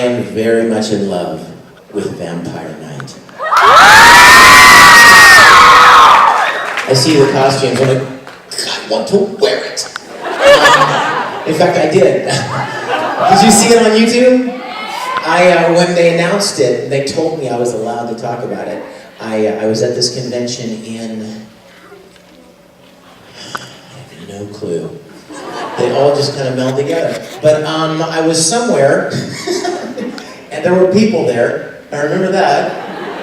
am very much in love with Vampire Night. I see the costumes, I'm like, I want to wear it. In fact, I did. Did you see it on YouTube? When they announced it, they told me I was allowed to talk about it. I was at this convention in... I have no clue. They all just kind of meld together. But I was somewhere, and there were people there. I remember that.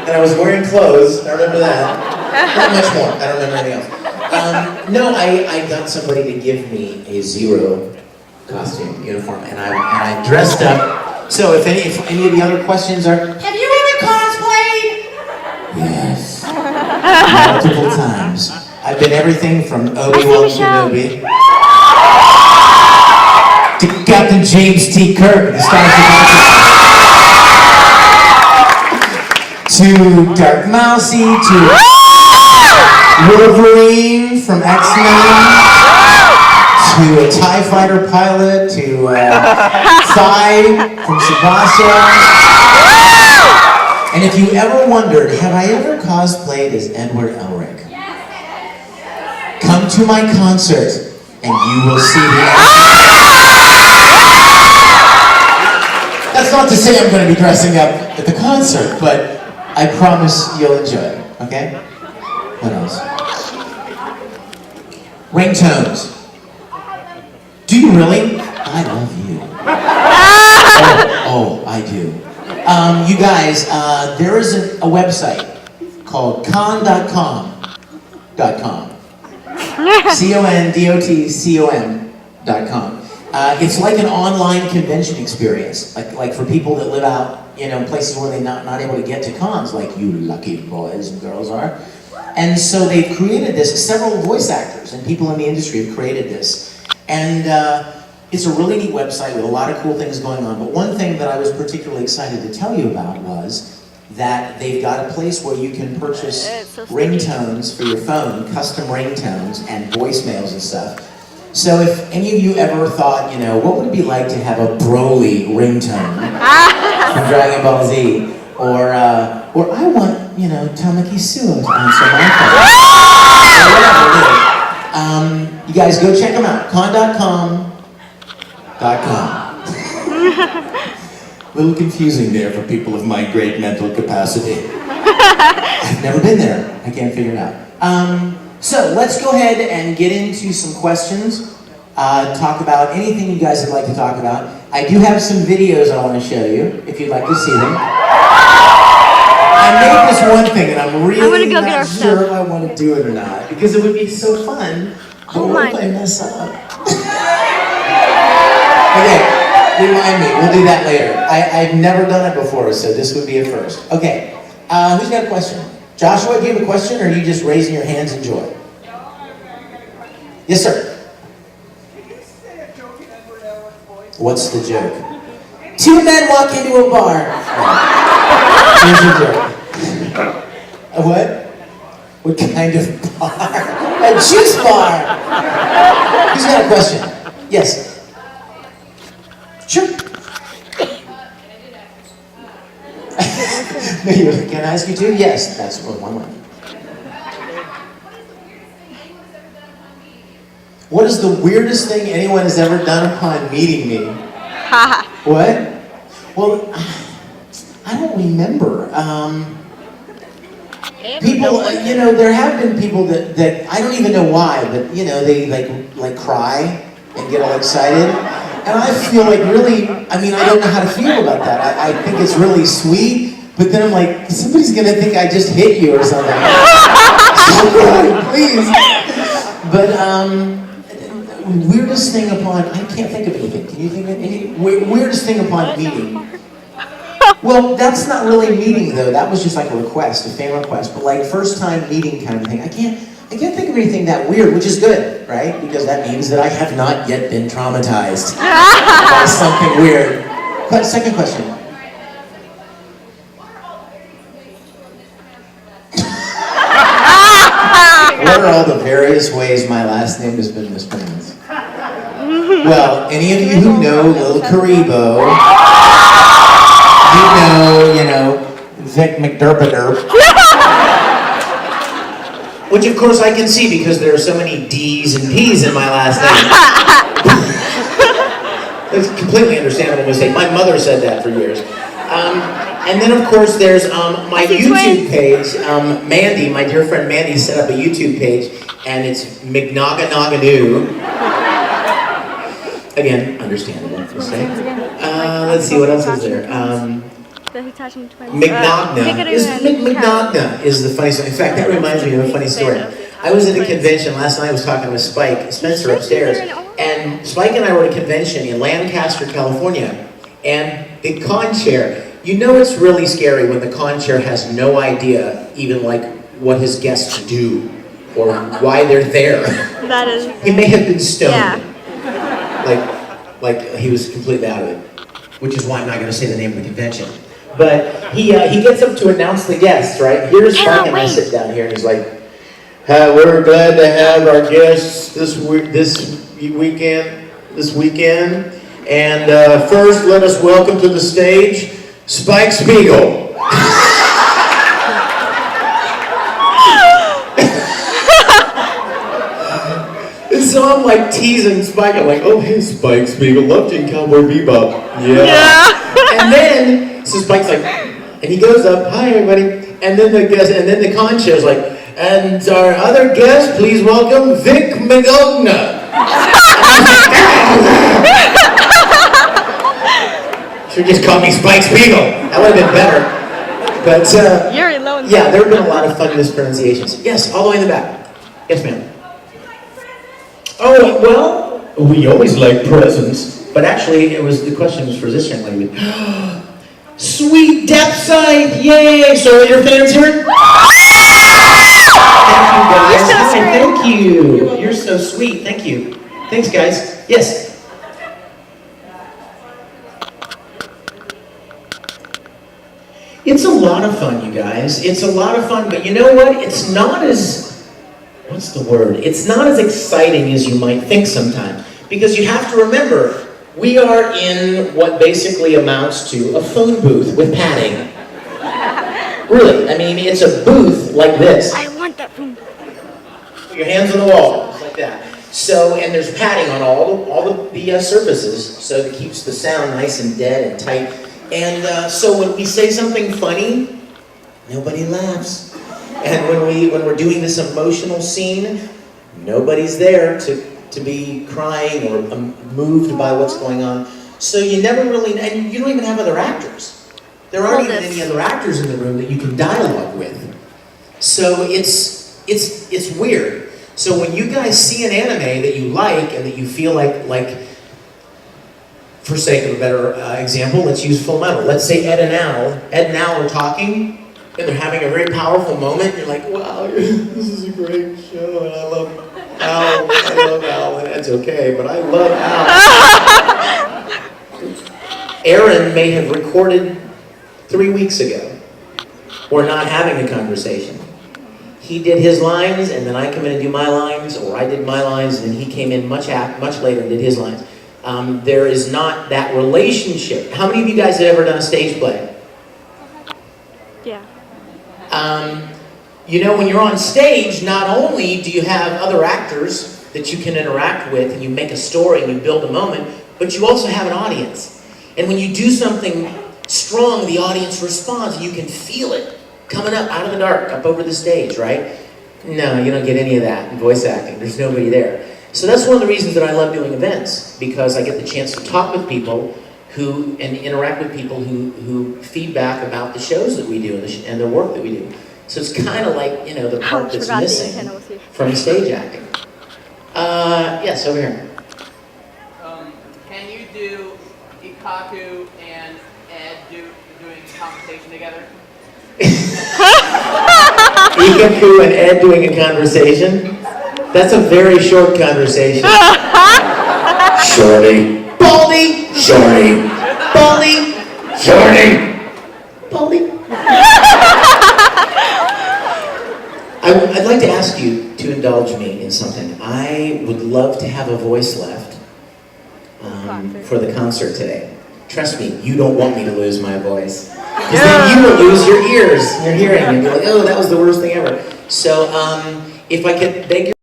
And I was wearing clothes. I remember that. Not much more. I don't remember anything else. No, I got somebody to give me a Zero costume uniform, and I dressed up. So if any of the other questions are, have you ever cosplayed? Yes. Multiple times. I've been everything from Obi-Wan Kenobi to Captain James T. Kirk, the Star Wars, to Dark Mousy, to Wolverine from X-Men, to a TIE fighter pilot, to Thai from Tsubasa. And if you ever wondered, have I ever cosplayed as Edward Elric? Come to my concert and you will see the answer. That's not to say I'm going to be dressing up at the concert, but I promise you'll enjoy it, okay? What else? Ringtones. Do you really? I love you. Oh, I do. You guys, there is a website called con.com. CONDOTCOM.com. It's like an online convention experience, like for people that live out, places where they're not able to get to cons, like you lucky boys and girls are. And so they've created this. Several voice actors and people in the industry have created this. And it's a really neat website with a lot of cool things going on. But one thing that I was particularly excited to tell you about was that they've got a place where you can purchase ringtones for your phone, custom ringtones and voicemails and stuff. So if any of you ever thought, what would it be like to have a Broly ringtone from Dragon Ball Z? Or I want, Tamaki Suo to answer my phone. You guys go check them out. Con.com. A little confusing there for people of my great mental capacity. I've never been there. I can't figure it out. So let's go ahead and get into some questions. Talk about anything you guys would like to talk about. I do have some videos I want to show you, if you'd like to see them. I made this one thing, and I'm really not sure if I want to do it or not, because it would be so fun. But what if I mess up? Okay, remind me. We'll do that later. I've never done it before, so this would be a first. Okay, who's got a question? Joshua, do you have a question, or are you just raising your hands in joy? Yes, sir. Can you say a joke in Edward Elric's voice? What's the joke? Two men walk into a bar. Here's your joke. A what? What kind of bar? A juice bar. Who's got a question? Yes. Sure. Can I ask you too? Yes, that's one way. What is the weirdest thing anyone has ever done upon meeting me? What? Well, I don't remember. People, there have been people that I don't even know why, but they like cry and get all excited. And I feel like really, I don't know how to feel about that. I think it's really sweet, but then I'm like, somebody's gonna think I just hit you or something. Please. But weirdest thing upon, I can't think of anything. Can you think of any? Weirdest thing upon meeting? Well, that's not really meeting though. That was just like a request, a fan request. But like first time meeting kind of thing. I can't think of anything that weird, which is good, right? Because that means that I have not yet been traumatized by something weird. But second question. What are all the various ways my last name has been mispronounced? Well, any of you who know Lil Karibo, you know, Vic Mignogna. Which of course I can see because there are so many D's and P's in my last name. It's a completely understandable mistake. My mother said that for years. And then of course there's my YouTube page. Mandy, my dear friend Mandy, set up a YouTube page, and it's Mignogna. Again, understandable mistake. Let's see, what else is there? Mignogna. Mignogna is the funny story. In fact, that reminds me of a funny story. I was at a convention last night. I was talking with Spencer upstairs, and Spike and I were at a convention in Lancaster, California, and the con chair. You know it's really scary when the con chair has no idea even like what his guests do or why they're there. That is. He may have been stoned. Yeah. Like he was completely out of it, which is why I'm not going to say the name of the convention. But he gets up to announce the guests, right? Here's Spike and I sit down here, and he's like, "We're glad to have our guests this weekend. And first, let us welcome to the stage Spike Spiegel." And so I'm like teasing Spike. I'm like, "Oh, hey, Spike Spiegel, loved you in Cowboy Bebop." Yeah. And then, so Spike's like, and he goes up, "Hi, everybody." And then the con chair's like, "And our other guest, please welcome Vic Mignogna." Should just call me Spike Spiegel. That would have been better. But yeah, there have been a lot of fun mispronunciations. Yes, all the way in the back. Yes, ma'am. Oh, well, we always like presents. But actually, the question was for this young lady. Sweet depthside, yay! So are your fans here? Thank you, guys. Thank you. You're so sweet. Thank you. Thanks, guys. Yes. It's a lot of fun, you guys. It's a lot of fun, but you know what? It's not as, what's the word? It's not as exciting as you might think sometimes. Because you have to remember, we are in what basically amounts to a phone booth with padding. Really, I mean, it's a booth like this. I want that phone. Put your hands on the wall, just like that. So, and there's padding on all the surfaces, so it keeps the sound nice and dead and tight. And so when we say something funny, nobody laughs. And when we're doing this emotional scene, nobody's there to be crying or moved by what's going on. So you never really, and you don't even have other actors. There aren't even any other actors in the room that you can dialogue with. So it's weird. So when you guys see an anime that you like and that you feel like for sake of a better example, let's use Full Metal. Let's say Ed and Al are talking, and they're having a very powerful moment. You're like, wow, this is a great show, and I love Al. I love Al, and Ed's okay, but I love Al. Aaron may have recorded 3 weeks ago. We're not having a conversation. He did his lines, and then I come in and do my lines, or I did my lines, and then he came in much later and did his lines. There is not that relationship. How many of you guys have ever done a stage play? Yeah. You know, when you're on stage, not only do you have other actors that you can interact with, and you make a story and you build a moment, but you also have an audience. And when you do something strong, the audience responds, and you can feel it coming up out of the dark, up over the stage, right? No, you don't get any of that in voice acting. There's nobody there. So that's one of the reasons that I love doing events, because I get the chance to talk with people and interact with people who feedback about the shows that we do and the work that we do. So it's kind of like, you know, the part that's missing from stage acting. Yes, over here. Can you do Ikaku and Ed doing a conversation together? Ikaku and Ed doing a conversation? That's a very short conversation. Shorty. Baldy. Shorty. Baldy. Shorty. Baldy. I'd like to ask you to indulge me in something. I would love to have a voice left for the concert today. trust me, you don't want me to lose my voice. Because then you will lose your ears, your hearing, and be like, oh, that was the worst thing ever. So if I could beg your